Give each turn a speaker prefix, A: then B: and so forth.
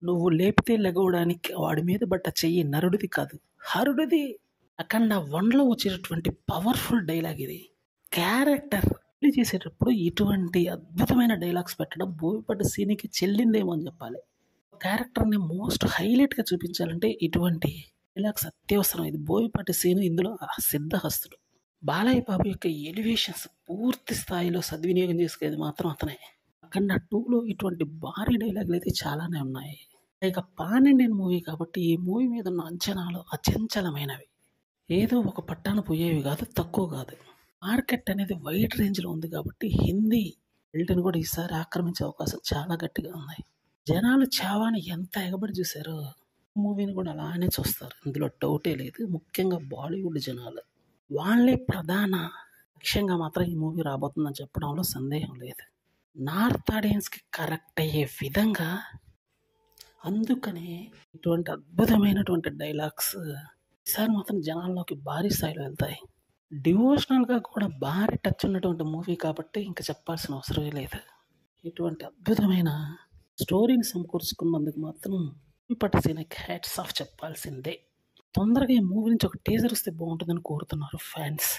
A: నువ్వు లేపితే లెగవడానికి వాడి మీద బట్ట చెయ్యి నరుడిది కాదు హరుడిది. అఖండ 1లో వచ్చేటటువంటి పవర్ఫుల్ డైలాగ్ ఇది. క్యారెక్టర్ చేసేటప్పుడు ఇటువంటి అద్భుతమైన డైలాగ్స్ పెట్టడం బోయపాటి సీనికి చెల్లిందేమో అని చెప్పాలి. క్యారెక్టర్ని మోస్ట్ హైలైట్గా చూపించాలంటే ఇటువంటి డైలాగ్స్ అత్యవసరం. ఇది బోయపాటి సీను ఇందులో సిద్ధహస్తుడు. బాలయ్య బాబు యొక్క ఎలివేషన్స్ పూర్తి స్థాయిలో సద్వినియోగం చేసుకునేది మాత్రం అతనే. అఖండ 2లో ఇటువంటి భారీ డైలాగులు అయితే చాలానే ఉన్నాయి. ఇక పాన్ ఇండియన్ మూవీ కాబట్టి ఈ మూవీ మీద ఉన్న అంచనాలు అచంచలమైనవి. ఏదో ఒక పట్టాన పోయేవి కాదు, తక్కువ కాదు. మార్కెట్ అనేది వైడ్ రేంజ్లో ఉంది కాబట్టి హిందీ బెల్ట్ని కూడా ఈసారి ఆక్రమించే అవకాశం చాలా గట్టిగా ఉన్నాయి. జనాలు చావాని ఎంత ఎగబడి చూశారో మూవీని కూడా అలానే చూస్తారు, ఇందులో డౌటే లేదు. ముఖ్యంగా బాలీవుడ్ జనాలు వాళ్ళే ప్రధాన లక్ష్యంగా మాత్రం ఈ మూవీ రాబోతుందని చెప్పడంలో సందేహం లేదు. నార్త్ ఆడియన్స్కి కరెక్ట్ అయ్యే విధంగా, అందుకనే ఇటువంటి అద్భుతమైనటువంటి డైలాగ్స్ ఈసారి మాత్రం జనాల్లోకి భారీ స్థాయిలో వెళ్తాయి. డివోషనల్గా కూడా భారీ టచ్ ఉన్నటువంటి మూవీ కాబట్టి ఇంకా చెప్పాల్సిన అవసరమే లేదు. ఇటువంటి అద్భుతమైన స్టోరీని సమకూర్చుకున్నందుకు మాత్రం బోయపాటి సీనుకి హ్యాట్స్ ఆఫ్ చెప్పాల్సిందే. తొందరగా ఈ మూవీ నుంచి ఒక టీజర్ వస్తే బాగుంటుందని కోరుతున్నారు ఫ్యాన్స్.